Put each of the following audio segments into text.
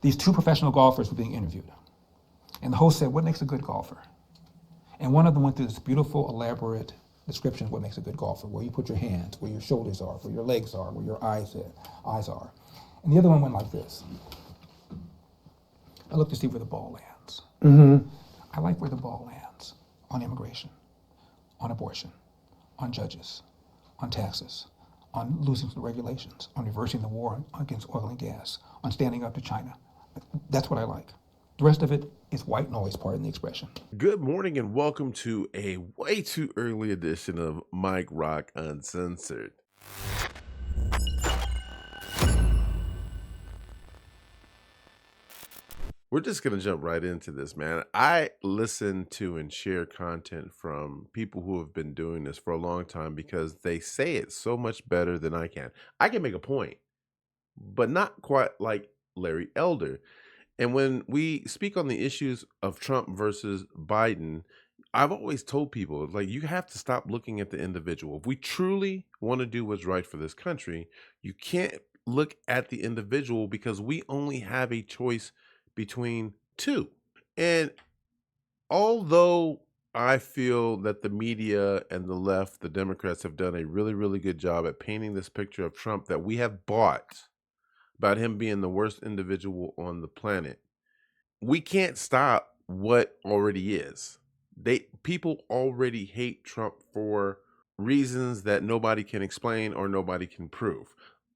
These two professional golfers were being interviewed. And the host said, what makes a good golfer? And one of them went through this beautiful, elaborate description of what makes a good golfer, where you put your hands, where your shoulders are, where your legs are, where your eyes are. And the other one went like this. I look to see where the ball lands. I like where the ball lands on immigration, on abortion, on judges, on taxes, on losing the regulations, on reversing the war against oil and gas, on standing up to China. That's what I like. The rest of it is white noise, pardon the expression. Good morning and welcome to a way too early edition of Mike Rock Uncensored. We're just going to jump right into this, man. I listen to and share content from people who have been doing this for a long time because they say it so much better than I can. I can make a point, but not quite like Larry Elder. And when we speak on the issues of Trump versus Biden, I've always told people, like, you have to stop looking at the individual. If we truly want to do what's right for this country, you can't look at the individual because we only have a choice between two. And although I feel that the media and the left, the Democrats, have done a really, really good job at painting this picture of Trump that we have bought about him being the worst individual on the planet, we can't stop what already is. People already hate Trump for reasons that nobody can explain or nobody can prove.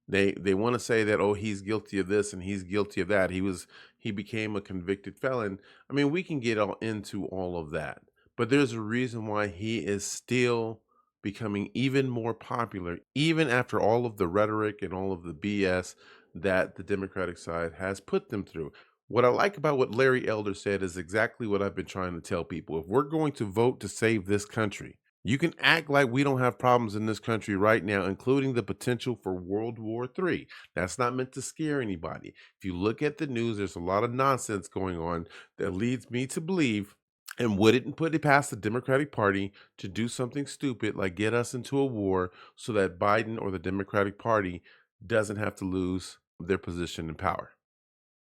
They want to say that, oh, he's guilty of this and he's guilty of that. He became a convicted felon. I mean, we can get into all of that, but there's a reason why he is still becoming even more popular, even after all of the rhetoric and all of the BS that the Democratic side has put them through. What I like about what Larry Elder said is exactly what I've been trying to tell people. If we're going to vote to save this country, you can act like we don't have problems in this country right now, including the potential for World War III. That's not meant to scare anybody. If you look at the news, there's a lot of nonsense going on that leads me to believe and wouldn't put it past the Democratic Party to do something stupid like get us into a war so that Biden or the Democratic Party doesn't have to lose their position in power.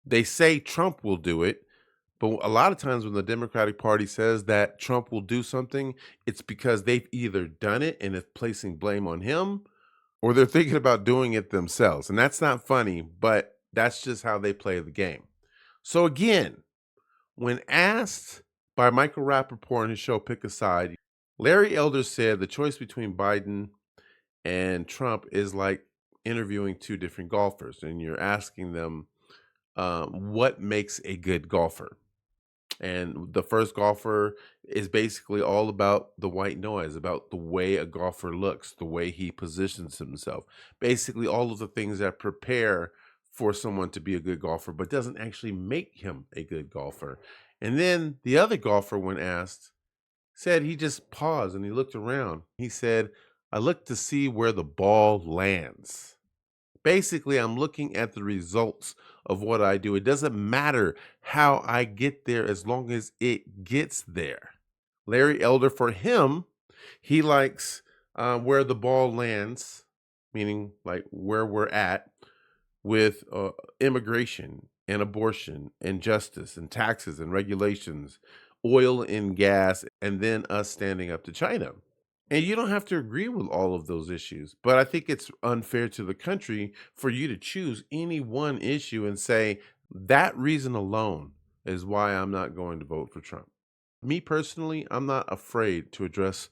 They say Trump will do it, but a lot of times when the Democratic Party says that Trump will do something, it's because they've either done it and is placing blame on him, or they're thinking about doing it themselves. And that's not funny, but that's just how they play the game. So again, when asked by Michael Rappaport on his show Pick a Side, Larry Elder said the choice between Biden and Trump is like interviewing two different golfers, and you're asking them what makes a good golfer. And the first golfer is basically all about the white noise, about the way a golfer looks, the way he positions himself, basically all of the things that prepare for someone to be a good golfer, but doesn't actually make him a good golfer. And then the other golfer, when asked, said he just paused and he looked around. He said, I look to see where the ball lands. Basically, I'm looking at the results of what I do. It doesn't matter how I get there as long as it gets there. Larry Elder, for him, he likes where the ball lands, meaning like where we're at with immigration and abortion and justice and taxes and regulations, oil and gas, and then us standing up to China. And you don't have to agree with all of those issues, but I think it's unfair to the country for you to choose any one issue and say that reason alone is why I'm not going to vote for Trump. Me personally, I'm not afraid to address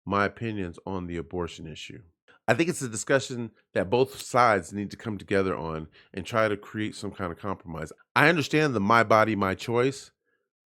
my opinions on the abortion issue. I think it's a discussion that both sides need to come together on and try to create some kind of compromise. I understand the my body, my choice,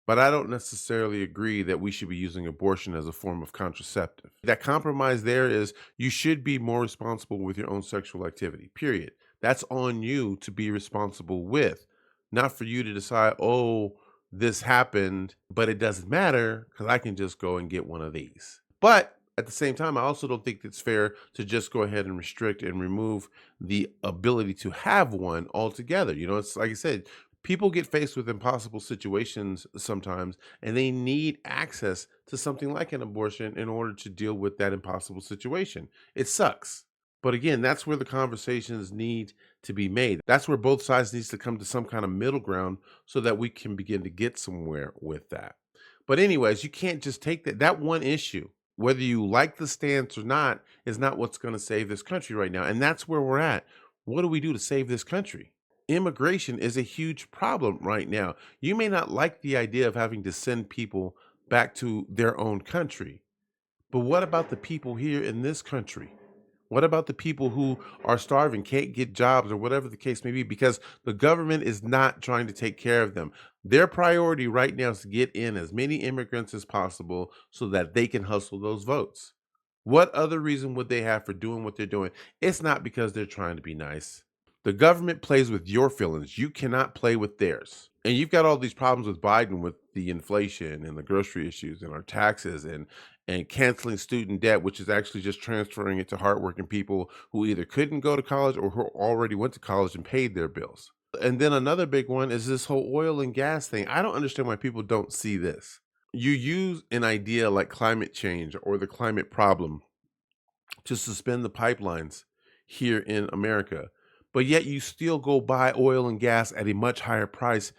but I don't necessarily agree that we should be using abortion as a form of contraceptive. That compromise there is you should be more responsible with your own sexual activity, period. That's on you to be responsible with, not for you to decide, oh, this happened, but it doesn't matter because I can just go and get one of these. But at the same time, I also don't think it's fair to just go ahead and restrict and remove the ability to have one altogether. You know, it's like I said, people get faced with impossible situations sometimes, and they need access to something like an abortion in order to deal with that impossible situation. It sucks. But again, that's where the conversations need to be made. That's where both sides needs to come to some kind of middle ground so that we can begin to get somewhere with that. But anyways, you can't just take that one issue, whether you like the stance or not, is not what's going to save this country right now. And that's where we're at. What do we do to save this country? Immigration is a huge problem right now. You may not like the idea of having to send people back to their own country, but what about the people here in this country? What about the people who are starving, can't get jobs, or whatever the case may be, because the government is not trying to take care of them? Their priority right now is to get in as many immigrants as possible so that they can hustle those votes. What other reason would they have for doing what they're doing? It's not because they're trying to be nice. The government plays with your feelings. You cannot play with theirs. And you've got all these problems with Biden with the inflation and the grocery issues and our taxes and canceling student debt, which is actually just transferring it to hardworking people who either couldn't go to college or who already went to college and paid their bills. And then another big one is this whole oil and gas thing. I don't understand why people don't see this. You use an idea like climate change or the climate problem to suspend the pipelines here in America, but yet you still go buy oil and gas at a much higher price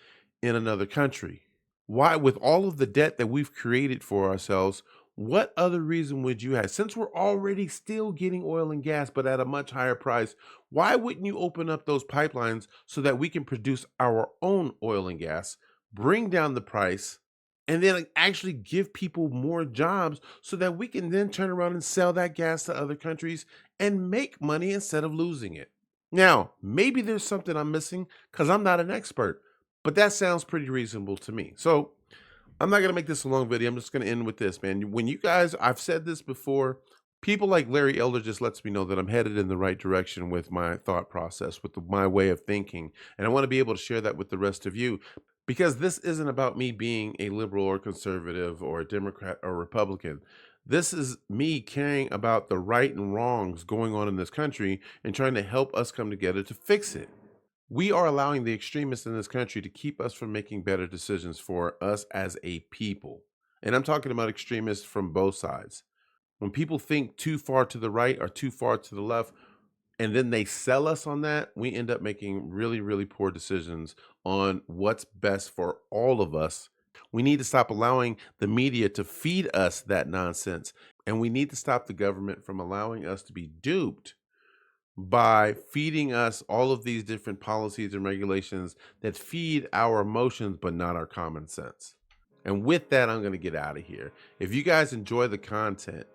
in another country. Why, with all of the debt that we've created for ourselves, what other reason would you have? Since we're already still getting oil and gas, but at a much higher price, why wouldn't you open up those pipelines so that we can produce our own oil and gas, bring down the price, and then actually give people more jobs so that we can then turn around and sell that gas to other countries and make money instead of losing it? Now, maybe there's something I'm missing because I'm not an expert, but that sounds pretty reasonable to me. So I'm not going to make this a long video. I'm just going to end with this, man. When you guys, I've said this before, people like Larry Elder just lets me know that I'm headed in the right direction with my thought process, with my way of thinking. And I want to be able to share that with the rest of you, because this isn't about me being a liberal or conservative or a Democrat or Republican. This is me caring about the right and wrongs going on in this country and trying to help us come together to fix it. We are allowing the extremists in this country to keep us from making better decisions for us as a people. And I'm talking about extremists from both sides. When people think too far to the right or too far to the left, and then they sell us on that, we end up making really, really poor decisions on what's best for all of us. We need to stop allowing the media to feed us that nonsense. And we need to stop the government from allowing us to be duped by feeding us all of these different policies and regulations that feed our emotions, but not our common sense. And with that, I'm going to get out of here. If you guys enjoy the content,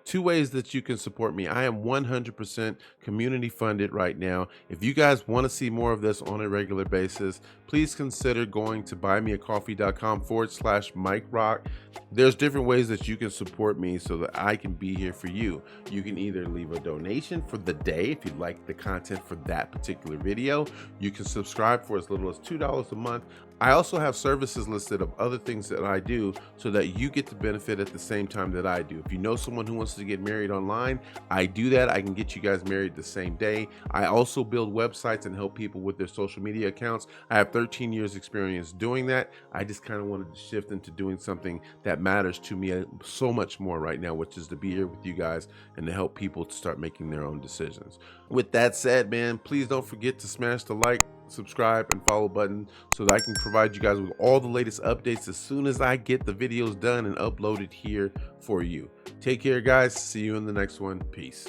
two ways that you can support me. I am 100% community funded right now. If you guys want to see more of this on a regular basis, please consider going to buymeacoffee.com/Mike Rock. There's different ways that you can support me so that I can be here for you. You can either leave a donation for the day if you like the content for that particular video. You can subscribe for as little as $2 a month. I also have services listed of other things that I do so that you get to benefit at the same time that I do. If you know someone who wants to get married online, I do that. I can get you guys married the same day. I also build websites and help people with their social media accounts. I have 13 years experience doing that. I just kind of wanted to shift into doing something that matters to me so much more right now, which is to be here with you guys and to help people to start making their own decisions. With that said, man, please don't forget to smash the like, subscribe, and follow button so that I can provide you guys with all the latest updates as soon as I get the videos done and uploaded here for you. Take care, guys. See you in the next one. Peace.